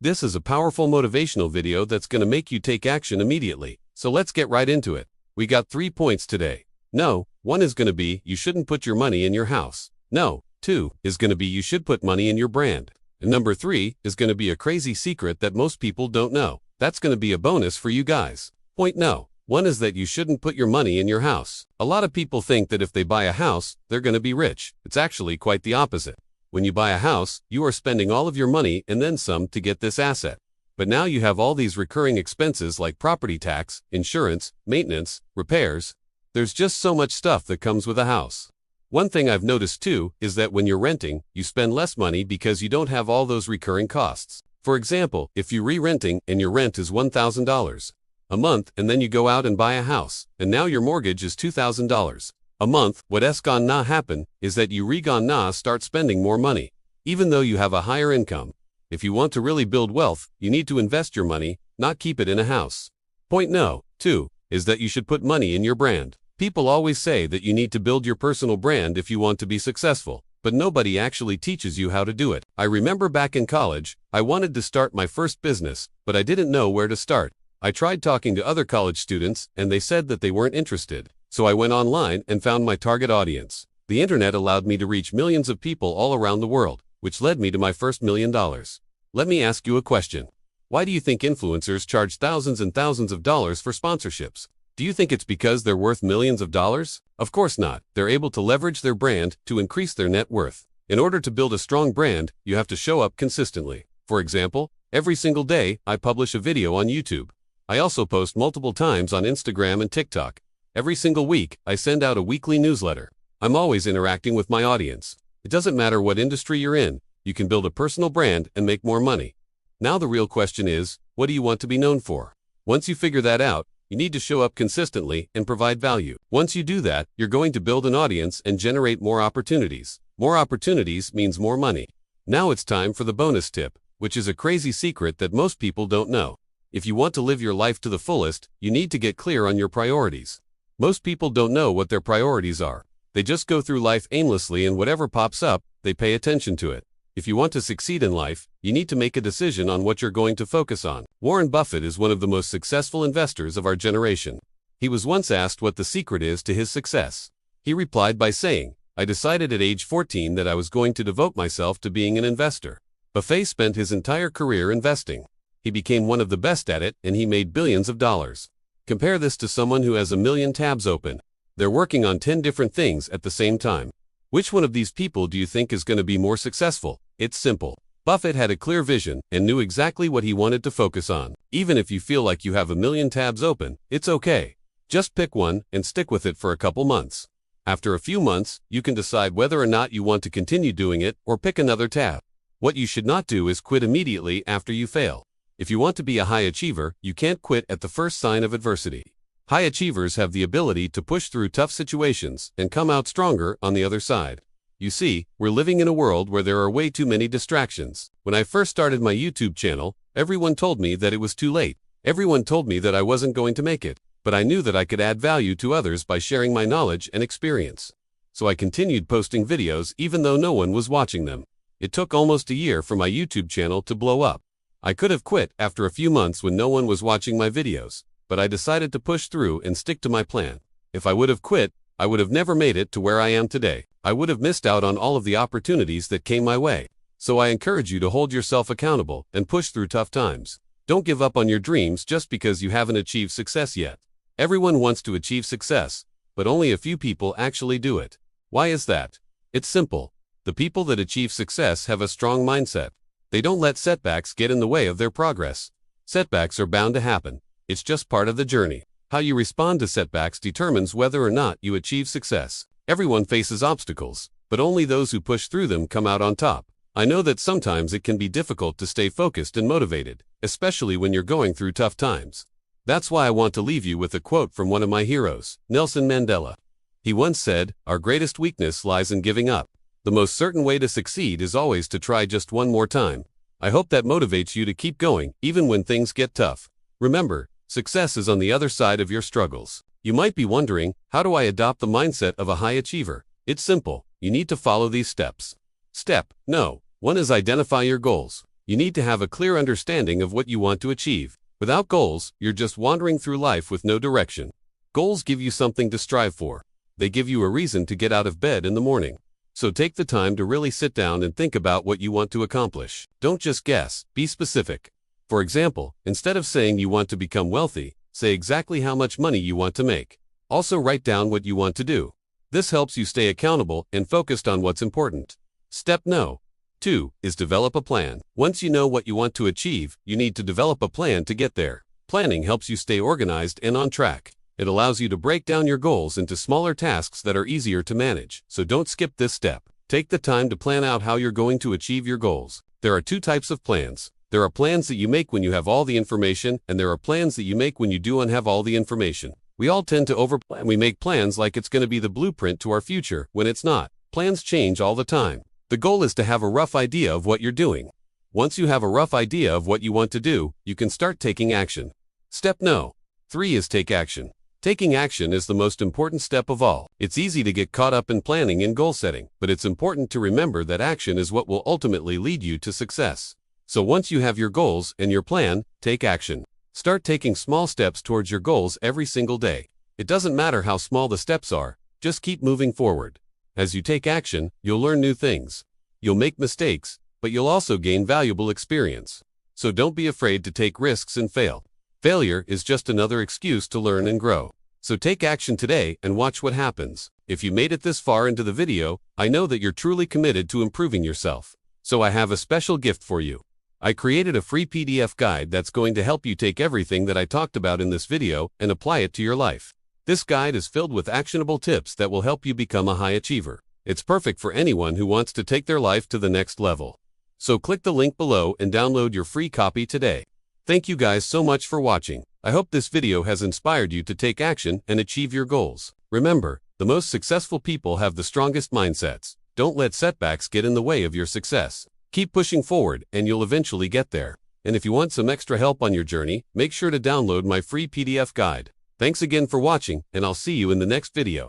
This is a powerful motivational video that's going to make you take action immediately. So let's get right into it. We got 3 points today. No, 1 is going to be you shouldn't put your money in your house. No, 2 is going to be you should put money in your brand. And number 3 is going to be a crazy secret that most people don't know. That's going to be a bonus for you guys. Point no. 1 is that you shouldn't put your money in your house. A lot of people think that if they buy a house, they're going to be rich. It's actually quite the opposite. When you buy a house, you are spending all of your money and then some to get this asset. But now you have all these recurring expenses like property tax, insurance, maintenance, repairs. There's just so much stuff that comes with a house. One thing I've noticed too is that when you're renting, you spend less money because you don't have all those recurring costs. For example, if you're re-renting and your rent is $1,000 a month and then you go out and buy a house, and now your mortgage is $2,000 a month, what's gonna happen is that you gonna start spending more money, even though you have a higher income. If you want to really build wealth, you need to invest your money, not keep it in a house. Point no. 2 is that you should put money in your brand. People always say that you need to build your personal brand if you want to be successful, but nobody actually teaches you how to do it. I remember back in college, I wanted to start my first business, but I didn't know where to start. I tried talking to other college students, and they said that they weren't interested. So I went online and found my target audience. The internet allowed me to reach millions of people all around the world, which led me to my first $1 million. Let me ask you a question. Why do you think influencers charge thousands and thousands of dollars for sponsorships? Do you think it's because they're worth millions of dollars? Of course not. They're able to leverage their brand to increase their net worth. In order to build a strong brand, you have to show up consistently. For example, every single day, I publish a video on YouTube. I also post multiple times on Instagram and TikTok. Every single week, I send out a weekly newsletter. I'm always interacting with my audience. It doesn't matter what industry you're in, you can build a personal brand and make more money. Now the real question is, what do you want to be known for? Once you figure that out, you need to show up consistently and provide value. Once you do that, you're going to build an audience and generate more opportunities. More opportunities means more money. Now it's time for the bonus tip, which is a crazy secret that most people don't know. If you want to live your life to the fullest, you need to get clear on your priorities. Most people don't know what their priorities are. They just go through life aimlessly, and whatever pops up, they pay attention to it. If you want to succeed in life, you need to make a decision on what you're going to focus on. Warren Buffett is one of the most successful investors of our generation. He was once asked what the secret is to his success. He replied by saying, "I decided at age 14 that I was going to devote myself to being an investor." Buffett spent his entire career investing. He became one of the best at it, and he made billions of dollars. Compare this to someone who has 1 million tabs open. They're working on 10 different things at the same time. Which one of these people do you think is going to be more successful? It's simple. Buffett had a clear vision and knew exactly what he wanted to focus on. Even if you feel like you have 1 million tabs open, it's okay. Just pick one and stick with it for a couple months. After a few months, you can decide whether or not you want to continue doing it or pick another tab. What you should not do is quit immediately after you fail. If you want to be a high achiever, you can't quit at the first sign of adversity. High achievers have the ability to push through tough situations and come out stronger on the other side. You see, we're living in a world where there are way too many distractions. When I first started my YouTube channel, everyone told me that it was too late. Everyone told me that I wasn't going to make it, but I knew that I could add value to others by sharing my knowledge and experience. So I continued posting videos even though no one was watching them. It took almost a year for my YouTube channel to blow up. I could have quit after a few months when no one was watching my videos, but I decided to push through and stick to my plan. If I would have quit, I would have never made it to where I am today. I would have missed out on all of the opportunities that came my way. So I encourage you to hold yourself accountable and push through tough times. Don't give up on your dreams just because you haven't achieved success yet. Everyone wants to achieve success, but only a few people actually do it. Why is that? It's simple. The people that achieve success have a strong mindset. They don't let setbacks get in the way of their progress. Setbacks are bound to happen. It's just part of the journey. How you respond to setbacks determines whether or not you achieve success. Everyone faces obstacles, but only those who push through them come out on top. I know that sometimes it can be difficult to stay focused and motivated, especially when you're going through tough times. That's why I want to leave you with a quote from one of my heroes, Nelson Mandela. He once said, "Our greatest weakness lies in giving up. The most certain way to succeed is always to try just one more time." I hope that motivates you to keep going, even when things get tough. Remember, success is on the other side of your struggles. You might be wondering, how do I adopt the mindset of a high achiever? It's simple. You need to follow these steps. Step No. 1 is identify your goals. You need to have a clear understanding of what you want to achieve. Without goals, you're just wandering through life with no direction. Goals give you something to strive for. They give you a reason to get out of bed in the morning. So take the time to really sit down and think about what you want to accomplish. Don't just guess, be specific. For example, instead of saying you want to become wealthy, say exactly how much money you want to make. Also write down what you want to do. This helps you stay accountable and focused on what's important. Step No. 2 is develop a plan. Once you know what you want to achieve, you need to develop a plan to get there. Planning helps you stay organized and on track. It allows you to break down your goals into smaller tasks that are easier to manage, so don't skip this step. Take the time to plan out how you're going to achieve your goals. There are two types of plans. There are plans that you make when you have all the information, and there are plans that you make when you do not have all the information. We all tend to overplan. We make plans like it's going to be the blueprint to our future, when it's not. Plans change all the time. The goal is to have a rough idea of what you're doing. Once you have a rough idea of what you want to do, you can start taking action. Step No. 3 is take action. Taking action is the most important step of all. It's easy to get caught up in planning and goal setting, but it's important to remember that action is what will ultimately lead you to success. So once you have your goals and your plan, take action. Start taking small steps towards your goals every single day. It doesn't matter how small the steps are, just keep moving forward. As you take action, you'll learn new things. You'll make mistakes, but you'll also gain valuable experience. So don't be afraid to take risks and fail. Failure is just another excuse to learn and grow. So take action today and watch what happens. If you made it this far into the video, I know that you're truly committed to improving yourself. So I have a special gift for you. I created a free PDF guide that's going to help you take everything that I talked about in this video and apply it to your life. This guide is filled with actionable tips that will help you become a high achiever. It's perfect for anyone who wants to take their life to the next level. So click the link below and download your free copy today. Thank you guys so much for watching. I hope this video has inspired you to take action and achieve your goals. Remember, the most successful people have the strongest mindsets. Don't let setbacks get in the way of your success. Keep pushing forward and you'll eventually get there. And if you want some extra help on your journey, make sure to download my free PDF guide. Thanks again for watching, and I'll see you in the next video.